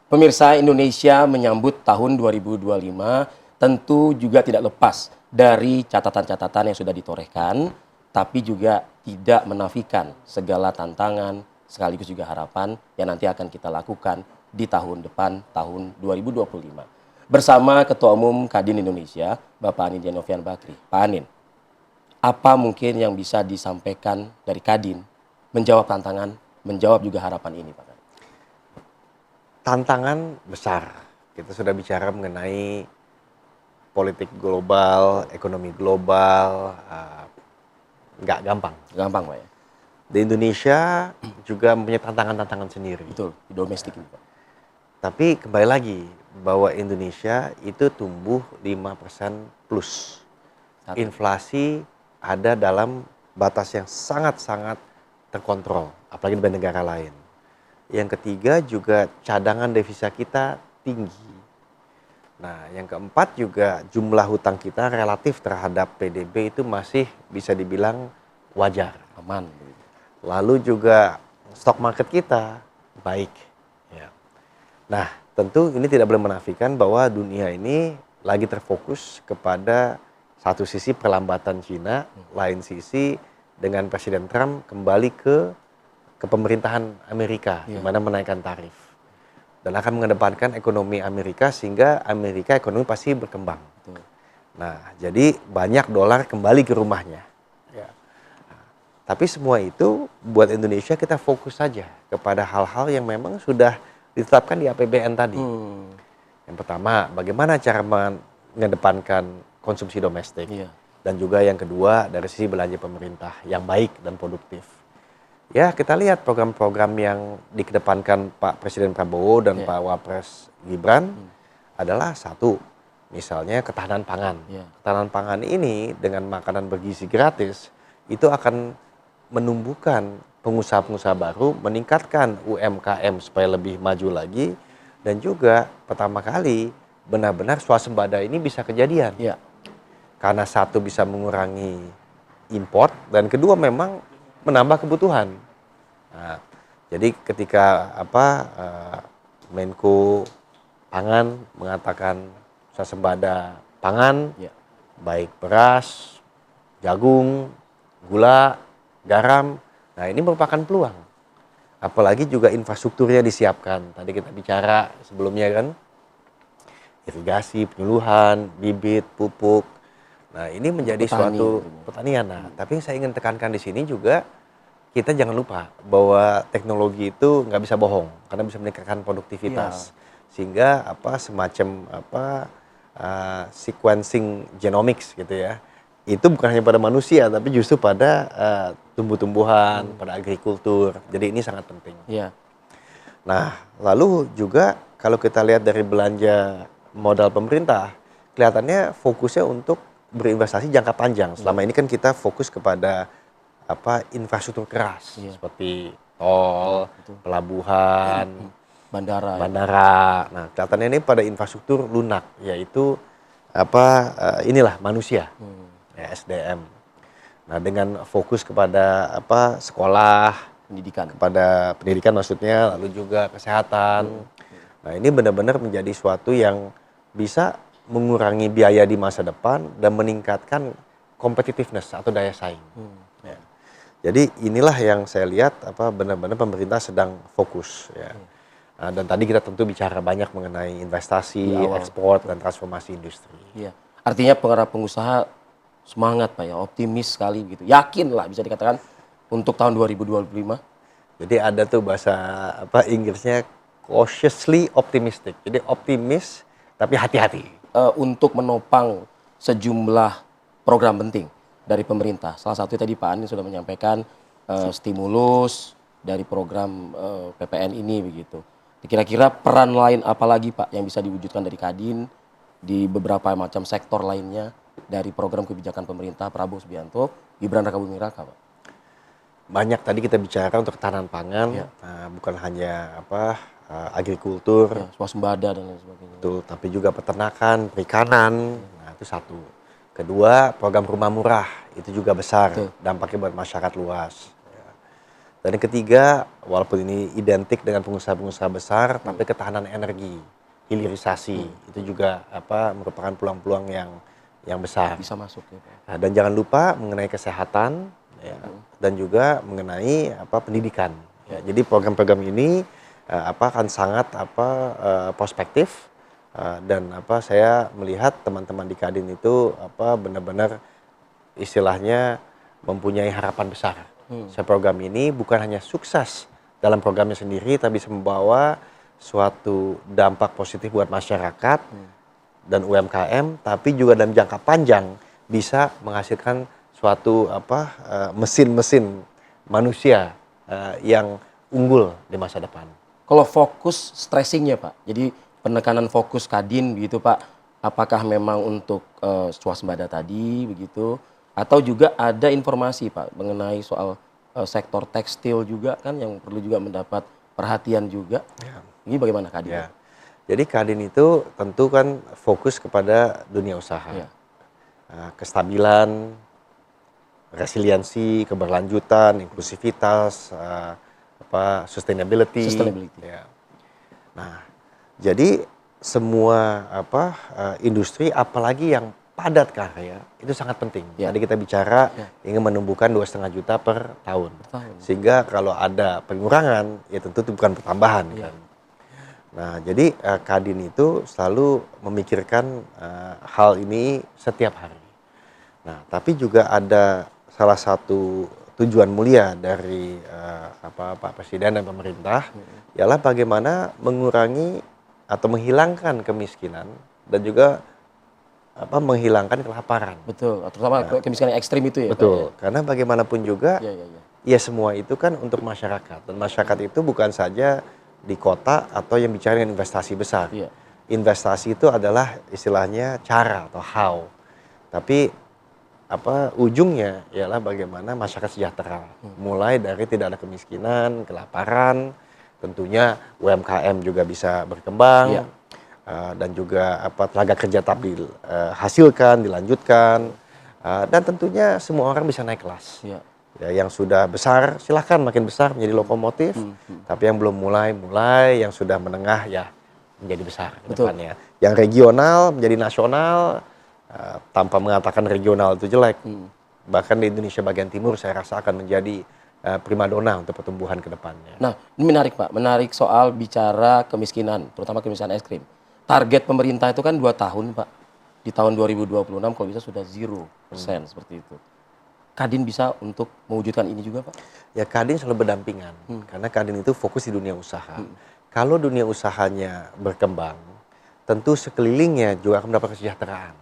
Pemirsa, Indonesia menyambut tahun 2025 tentu juga tidak lepas dari catatan-catatan yang sudah ditorehkan, tapi juga tidak menafikan segala tantangan sekaligus juga harapan yang nanti akan kita lakukan di tahun depan, tahun 2025. Bersama Ketua Umum Kadin Indonesia, Bapak Anin Djanovian Bakri. Pak Anin, apa mungkin yang bisa disampaikan dari Kadin menjawab tantangan, menjawab juga harapan ini, Pak? Tantangan besar. Kita sudah bicara mengenai politik global, ekonomi global, nggak gampang. Gampang, Pak ya? Di Indonesia juga mempunyai tantangan-tantangan sendiri. Betul, di domestik ini, Pak. Tapi kembali lagi, bahwa Indonesia itu tumbuh 5% plus. Inflasi ada dalam batas yang sangat-sangat terkontrol, apalagi dibanding negara lain. Yang ketiga juga cadangan devisa kita tinggi. Nah, yang keempat juga jumlah hutang kita relatif terhadap PDB itu masih bisa dibilang wajar. Aman. Lalu juga stock market kita baik. Ya. Nah, tentu ini tidak boleh menafikan bahwa dunia ini lagi terfokus kepada satu sisi perlambatan Cina, lain sisi dengan Presiden Trump kembali ke pemerintahan Amerika, di mana menaikkan tarif. Dan akan mengedepankan ekonomi Amerika sehingga Amerika ekonomi pasti berkembang. Nah, jadi banyak dolar kembali ke rumahnya. Ya. Nah, tapi semua itu buat Indonesia kita fokus saja kepada hal-hal yang memang sudah ditetapkan di APBN tadi. Yang pertama, bagaimana cara mengedepankan konsumsi domestik. Dan juga yang kedua, dari sisi belanja pemerintah yang baik dan produktif. Ya, kita lihat program-program yang dikedepankan Pak Presiden Prabowo dan Pak Wapres Gibran adalah satu, misalnya ketahanan pangan. Ketahanan pangan ini dengan makanan bergizi gratis itu akan menumbuhkan pengusaha-pengusaha baru, meningkatkan UMKM supaya lebih maju lagi, dan juga pertama kali benar-benar swasembada ini bisa kejadian. Karena satu bisa mengurangi import dan kedua memang menambah kebutuhan. Nah, jadi ketika Menko Pangan mengatakan swasembada pangan, baik beras, jagung, gula, garam, nah ini merupakan peluang. Apalagi juga infrastrukturnya disiapkan. Tadi kita bicara sebelumnya kan, irigasi, penyuluhan, bibit, pupuk. Nah, ini menjadi suatu pertanian. Nah, tapi yang saya ingin tekankan di sini juga kita jangan lupa bahwa teknologi itu nggak bisa bohong karena bisa meningkatkan produktivitas. Sehingga semacam sequencing genomics gitu ya. Itu bukan hanya pada manusia tapi justru pada tumbuh-tumbuhan, pada agrikultur. Jadi ini sangat penting. Nah, lalu juga kalau kita lihat dari belanja modal pemerintah, kelihatannya fokusnya untuk berinvestasi jangka panjang. Selama ini kan kita fokus kepada infrastruktur keras seperti tol, pelabuhan, bandara. Nah, kelihatannya ini pada infrastruktur lunak, yaitu inilah manusia, SDM. Nah, dengan fokus kepada sekolah, kepada pendidikan maksudnya, lalu juga kesehatan. Nah, ini benar-benar menjadi suatu yang bisa mengurangi biaya di masa depan dan meningkatkan competitiveness atau daya saing. Jadi inilah yang saya lihat benar-benar pemerintah sedang fokus ya. Nah, dan tadi kita tentu bicara banyak mengenai investasi, ekspor dan transformasi industri. Artinya para pengusaha semangat Pak ya, optimis sekali gitu. Yakin lah bisa dikatakan untuk tahun 2025. Jadi ada tuh bahasa Inggrisnya cautiously optimistic. Jadi optimis tapi hati-hati. Untuk menopang sejumlah program penting dari pemerintah. Salah satu tadi Pak Anin sudah menyampaikan stimulus dari program PPN ini begitu. Kira-kira peran lain apa lagi Pak yang bisa diwujudkan dari Kadin di beberapa macam sektor lainnya dari program kebijakan pemerintah Prabowo Subianto, Gibran Rakabuming Raka Pak? Banyak tadi kita bicara untuk ketahanan pangan, bukan hanya agrikultur, swasembada dan lain sebagainya. Betul, tapi juga peternakan, perikanan, nah itu satu. Kedua, program rumah murah itu juga besar dampaknya buat masyarakat luas. Dan yang ketiga, walaupun ini identik dengan pengusaha-pengusaha besar, tapi ketahanan energi, hilirisasi itu juga merupakan peluang-peluang yang besar. Bisa masuk ya Pak. Nah, dan jangan lupa mengenai kesehatan ya, dan juga mengenai pendidikan. Ya, jadi program-program ini akan sangat prospektif dan saya melihat teman-teman di Kadin itu benar-benar istilahnya mempunyai harapan besar. Program ini bukan hanya sukses dalam programnya sendiri, tapi bisa membawa suatu dampak positif buat masyarakat dan UMKM, tapi juga dalam jangka panjang bisa menghasilkan suatu mesin-mesin manusia yang unggul di masa depan. Kalau fokus stressingnya Pak, jadi penekanan fokus Kadin begitu Pak, apakah memang untuk swasembada tadi begitu, atau juga ada informasi Pak mengenai soal sektor tekstil juga kan yang perlu juga mendapat perhatian juga. Ya. Ini bagaimana Kadin? Ya. Jadi Kadin itu tentu kan fokus kepada dunia usaha, Ya. Kestabilan, resiliensi, keberlanjutan, inklusivitas, sustainability. Ya. Nah, jadi semua industri apalagi yang padat karya itu sangat penting. Ya. Tadi kita bicara ingin menumbuhkan 2,5 juta per tahun. Sehingga kalau ada pengurangan ya tentu itu bukan pertambahan kan. Nah, jadi Kadin itu selalu memikirkan hal ini setiap hari. Nah, tapi juga ada salah satu tujuan mulia dari Pak Presiden dan pemerintah ialah bagaimana mengurangi atau menghilangkan kemiskinan dan juga menghilangkan kelaparan. Betul, terutama kemiskinan ekstrim itu ya Betul, Pak, ya? karena bagaimanapun juga ya semua itu kan untuk masyarakat. Dan masyarakat itu bukan saja di kota atau yang bicara dengan investasi besar. Iya. Investasi itu adalah istilahnya cara atau how. Tapi ujungnya ialah bagaimana masyarakat sejahtera. Mulai dari tidak ada kemiskinan, kelaparan, tentunya UMKM juga bisa berkembang. Iya. Dan juga tenaga kerja tetap dihasilkan, dilanjutkan, dan tentunya semua orang bisa naik kelas. Iya. Ya, yang sudah besar silahkan makin besar menjadi lokomotif, tapi yang belum mulai, yang sudah menengah ya menjadi besar ke depannya. Yang regional menjadi nasional, tanpa mengatakan regional itu jelek. Bahkan di Indonesia bagian timur saya rasa akan menjadi primadona untuk pertumbuhan ke depannya. Nah, ini menarik Pak, menarik soal bicara kemiskinan, terutama kemiskinan ekstrim. Target pemerintah itu kan 2 tahun Pak. Di tahun 2026 kalau bisa sudah 0% seperti itu. Kadin bisa untuk mewujudkan ini juga Pak? Ya Kadin selalu berdampingan, karena Kadin itu fokus di dunia usaha. Kalau dunia usahanya berkembang, tentu sekelilingnya juga akan mendapat kesejahteraan.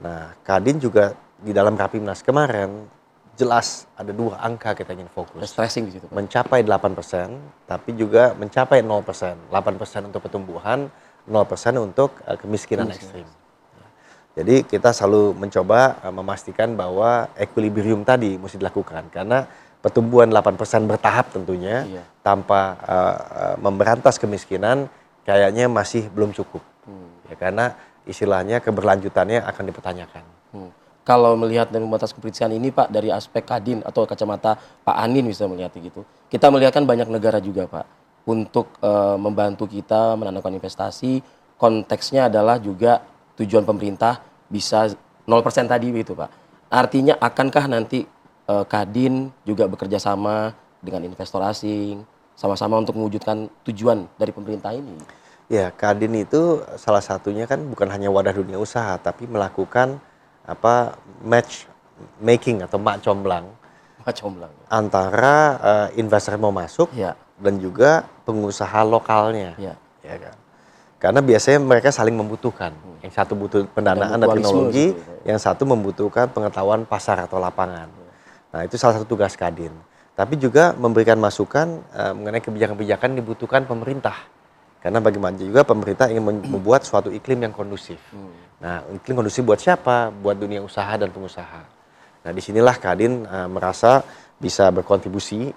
Nah, Kadin juga di dalam Rapimnas kemarin, jelas ada 2 angka kita ingin fokus. Stressing di situ Pak. Mencapai 8%, tapi juga mencapai 0%. 8% untuk pertumbuhan, 0% untuk kemiskinan ekstrim. Jadi kita selalu mencoba memastikan bahwa equilibrium tadi mesti dilakukan. Karena pertumbuhan 8% bertahap tentunya, tanpa memberantas kemiskinan, kayaknya masih belum cukup. Ya, karena istilahnya keberlanjutannya akan dipertanyakan. Kalau melihat dan membatas kepolisian ini Pak, dari aspek Kadin atau kacamata Pak Anin bisa melihat gitu. Kita melihat kan banyak negara juga Pak, untuk membantu kita menanamkan investasi, konteksnya adalah juga tujuan pemerintah bisa 0% tadi begitu Pak. Artinya akankah nanti Kadin juga bekerja sama dengan investor asing, sama-sama untuk mewujudkan tujuan dari pemerintah ini? Ya, Kadin itu salah satunya kan bukan hanya wadah dunia usaha, tapi melakukan match making atau mak comblang antara investor yang mau masuk dan juga pengusaha lokalnya. Ya kan? Karena biasanya mereka saling membutuhkan. Yang satu butuh pendanaan dan teknologi, yang satu membutuhkan pengetahuan pasar atau lapangan. Nah, itu salah satu tugas Kadin. Tapi juga memberikan masukan mengenai kebijakan-kebijakan yang dibutuhkan pemerintah. Karena bagaimana juga pemerintah ingin membuat suatu iklim yang kondusif. Nah, iklim kondusif buat siapa? Buat dunia usaha dan pengusaha. Nah, disinilah Kadin merasa bisa berkontribusi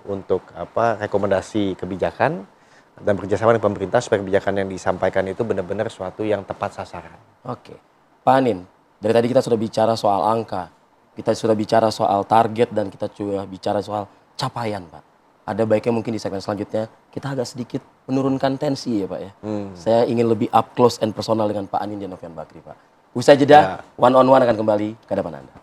untuk rekomendasi kebijakan dan bekerjasama dengan pemerintah supaya kebijakan yang disampaikan itu benar-benar suatu yang tepat sasaran. Oke, Pak Anin, dari tadi kita sudah bicara soal angka, kita sudah bicara soal target, dan kita juga bicara soal capaian Pak. ada baiknya mungkin di segmen selanjutnya kita agak sedikit menurunkan tensi ya Pak ya. Saya ingin lebih up close and personal dengan Pak Anindya Novian Bakri Pak. Usai jeda, one on one akan kembali ke depan Anda.